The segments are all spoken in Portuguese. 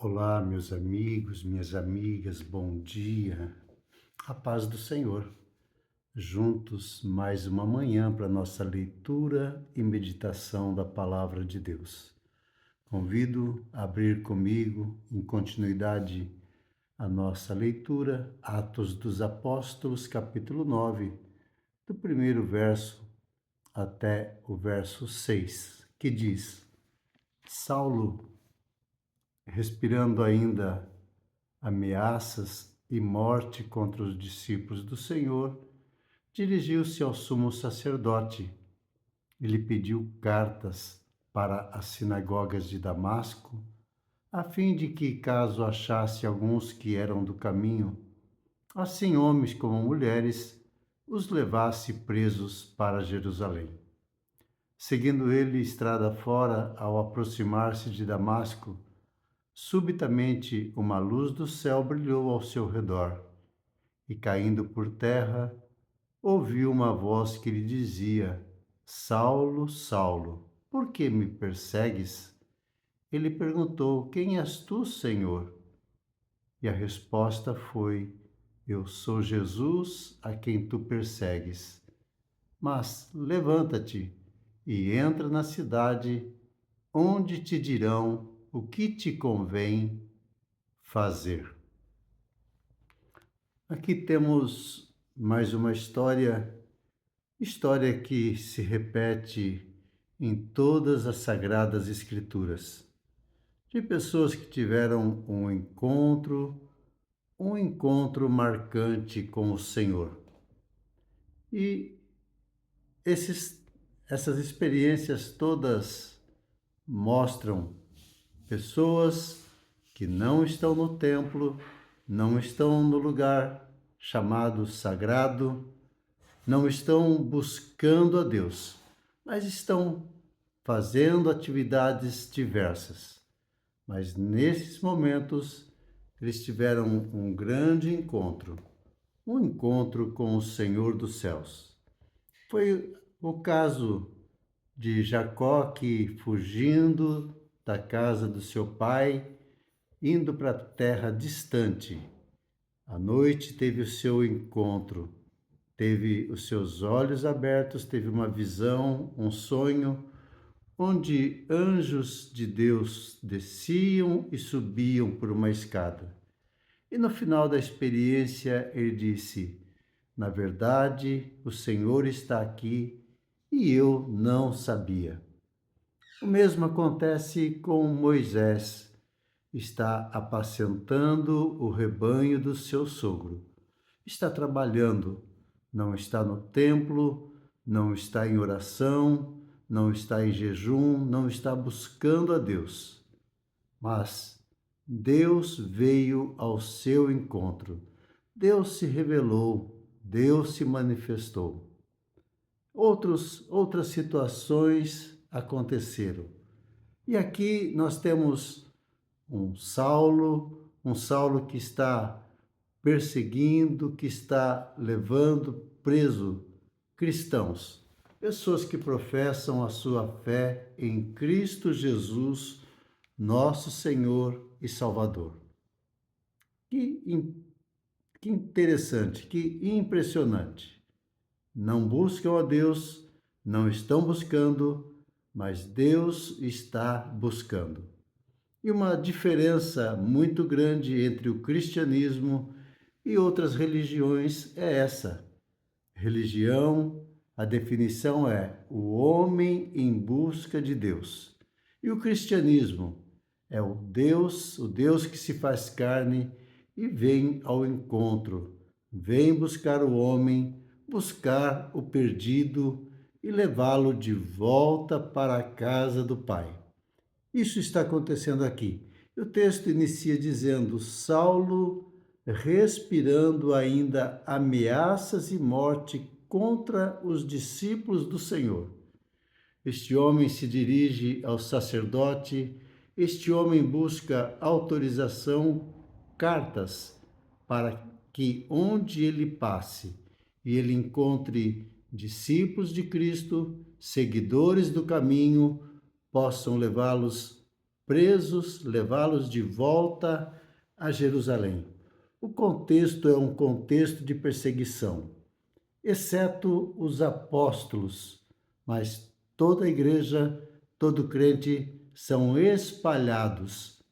Olá, meus amigos, minhas amigas, bom dia. A paz do Senhor. Juntos, mais uma manhã para nossa leitura e meditação da Palavra de Deus. Convido a abrir comigo, em continuidade, a nossa leitura, Atos dos Apóstolos, capítulo 9, do primeiro verso até o verso 6, que diz: Saulo, respirando ainda ameaças e morte contra os discípulos do Senhor, dirigiu-se ao sumo sacerdote e lhe pediu cartas para as sinagogas de Damasco, a fim de que, caso achasse alguns que eram do caminho, assim homens como mulheres, os levasse presos para Jerusalém. Seguindo ele estrada fora, ao aproximar-se de Damasco, subitamente uma luz do céu brilhou ao seu redor, e caindo por terra, ouviu uma voz que lhe dizia: Saulo, Saulo, por que me persegues? Ele perguntou: Quem és tu, Senhor? E a resposta foi: Eu sou Jesus, a quem tu persegues. Mas levanta-te e entra na cidade, onde te dirão o que te convém fazer. Aqui temos mais uma história que se repete em todas as Sagradas Escrituras, de pessoas que tiveram um encontro marcante com o Senhor. E essas experiências todas mostram pessoas que não estão no templo, não estão no lugar chamado sagrado, não estão buscando a Deus, mas estão fazendo atividades diversas. Mas nesses momentos, eles tiveram um grande encontro, um encontro com o Senhor dos céus. Foi o caso de Jacó que, fugindo da casa do seu pai, indo para a terra distante, à noite teve o seu encontro, teve os seus olhos abertos, teve uma visão, um sonho, onde anjos de Deus desciam e subiam por uma escada. E no final da experiência ele disse: Na verdade, o Senhor está aqui e eu não sabia. O mesmo acontece com Moisés. Está apacentando o rebanho do seu sogro. Está trabalhando, não está no templo, não está em oração, não está em jejum, não está buscando a Deus. Mas Deus veio ao seu encontro. Deus se revelou, Deus se manifestou. Outras situações aconteceram. E aqui nós temos um Saulo que está perseguindo, que está levando preso cristãos, pessoas que professam a sua fé em Cristo Jesus, nosso Senhor e Salvador. Que interessante, que impressionante. Não buscam a Deus, não estão buscando, mas Deus está buscando. E uma diferença muito grande entre o cristianismo e outras religiões é essa. Religião, a definição é o homem em busca de Deus. E o cristianismo é o Deus que se faz carne e vem ao encontro, vem buscar o homem, buscar o perdido e levá-lo de volta para a casa do Pai. Isso está acontecendo aqui. O texto inicia dizendo: Saulo, respirando ainda ameaças e morte contra os discípulos do Senhor. Este homem se dirige ao sacerdote, este homem busca autorização, cartas, para que onde ele passe e ele encontre discípulos de Cristo, seguidores do caminho, possam levá-los presos, levá-los de volta a Jerusalém. O contexto é um contexto de perseguição, exceto os apóstolos, mas toda a igreja, todo crente são espalhados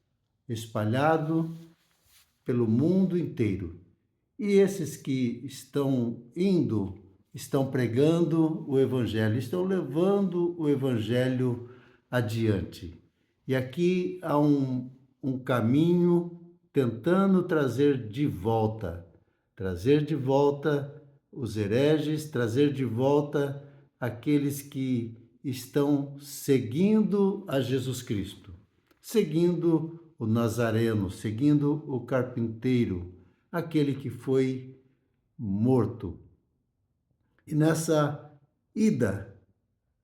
pelo mundo inteiro. E esses que estão indo, estão pregando o evangelho, estão levando o evangelho adiante. E aqui há um caminho tentando trazer de volta os hereges, trazer de volta aqueles que estão seguindo a Jesus Cristo, seguindo o Nazareno, seguindo o carpinteiro, aquele que foi morto. E nessa ida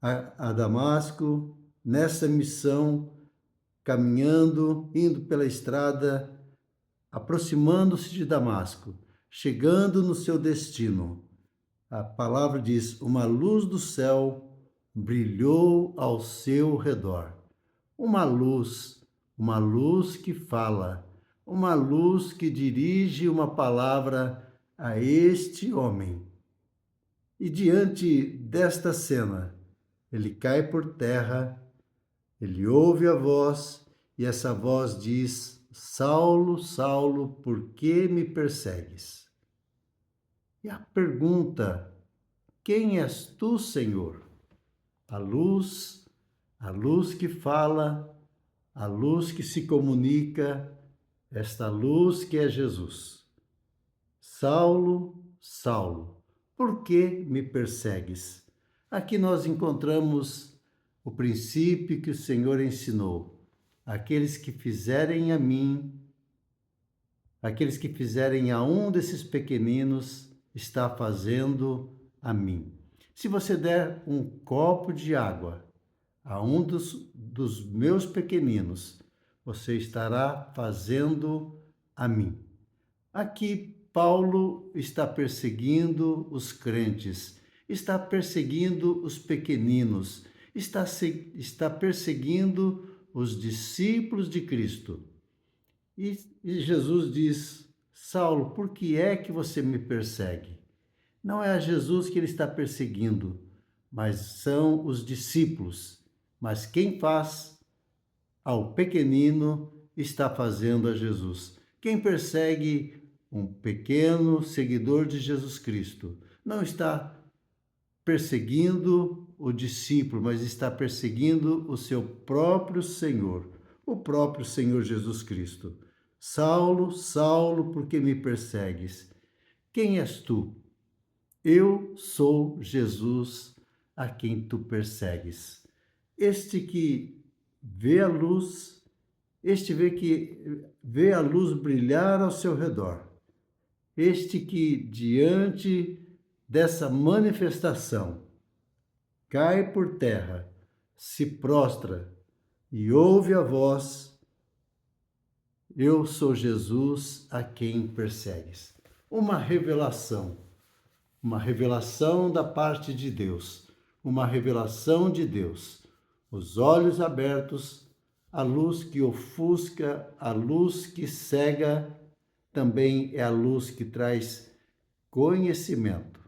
a Damasco, nessa missão, caminhando, indo pela estrada, aproximando-se de Damasco, chegando no seu destino, a palavra diz: uma luz do céu brilhou ao seu redor. Uma luz que fala, uma luz que dirige uma palavra a este homem. E diante desta cena, ele cai por terra, ele ouve a voz, e essa voz diz: Saulo, Saulo, por que me persegues? E a pergunta: quem és tu, Senhor? A luz que fala, a luz que se comunica, esta luz que é Jesus. Saulo, Saulo, por que me persegues? Aqui nós encontramos o princípio que o Senhor ensinou. Aqueles que fizerem a mim, aqueles que fizerem a um desses pequeninos, está fazendo a mim. Se você der um copo de água a um dos meus pequeninos, você estará fazendo a mim. Aqui Paulo está perseguindo os crentes, está perseguindo os pequeninos, está perseguindo os discípulos de Cristo. E Jesus diz: Saulo, por que é que você me persegue? Não é a Jesus que ele está perseguindo, mas são os discípulos. Mas quem faz ao pequenino está fazendo a Jesus. Quem persegue um pequeno seguidor de Jesus Cristo não está perseguindo o discípulo, mas está perseguindo o seu próprio Senhor, o próprio Senhor Jesus Cristo. Saulo, Saulo, por que me persegues? Quem és tu? Eu sou Jesus a quem tu persegues. Este que vê a luz, vê a luz brilhar ao seu redor. Este que, diante dessa manifestação, cai por terra, se prostra e ouve a voz: eu sou Jesus a quem persegues. Uma revelação da parte de Deus, uma revelação de Deus. Os olhos abertos, a luz que ofusca, a luz que cega, também é a luz que traz conhecimento,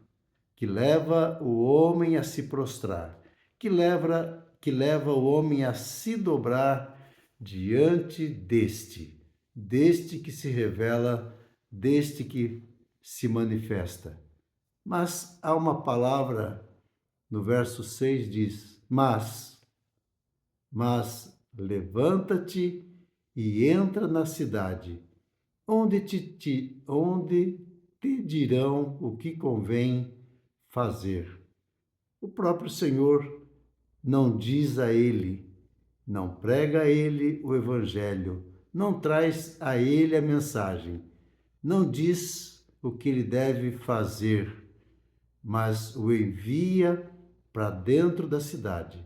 que leva o homem a se prostrar, que leva o homem a se dobrar diante deste que se revela, deste que se manifesta. Mas há uma palavra no verso 6 diz: mas levanta-te e entra na cidade, onde te dirão o que convém fazer. O próprio Senhor não diz a ele, não prega a ele o evangelho, não traz a ele a mensagem, não diz o que ele deve fazer, mas o envia para dentro da cidade.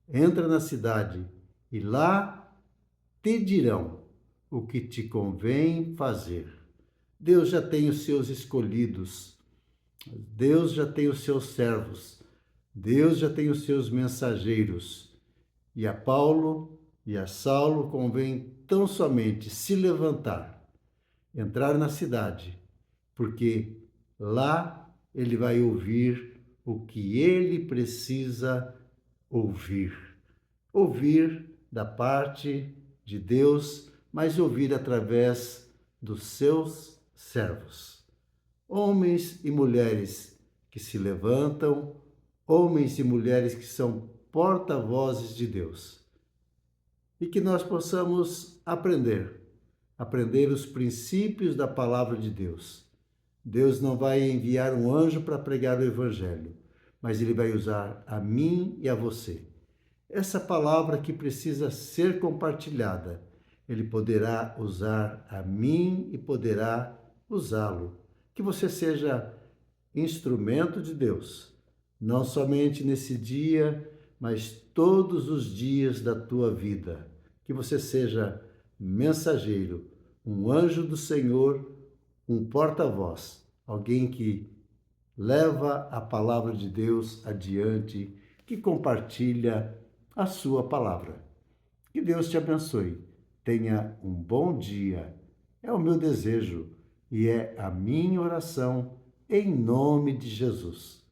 Entra na cidade e lá te dirão o que te convém fazer. Deus já tem os seus escolhidos, Deus já tem os seus servos, Deus já tem os seus mensageiros. E a Paulo E a Saulo convém tão somente se levantar, entrar na cidade, porque lá ele vai ouvir o que ele precisa ouvir. Ouvir da parte de Deus, mas ouvir através dos seus servos. Homens e mulheres que se levantam, homens e mulheres que são porta-vozes de Deus. E que nós possamos aprender os princípios da palavra de Deus. Deus não vai enviar um anjo para pregar o evangelho, mas ele vai usar a mim e a você. Essa palavra que precisa ser compartilhada, ele poderá usar a mim e poderá usá-lo. Que você seja instrumento de Deus, não somente nesse dia, mas todos os dias da tua vida. Que você seja mensageiro, um anjo do Senhor, um porta-voz, alguém que leva a palavra de Deus adiante, que compartilha a sua palavra. Que Deus te abençoe. Tenha um bom dia. É o meu desejo e é a minha oração em nome de Jesus.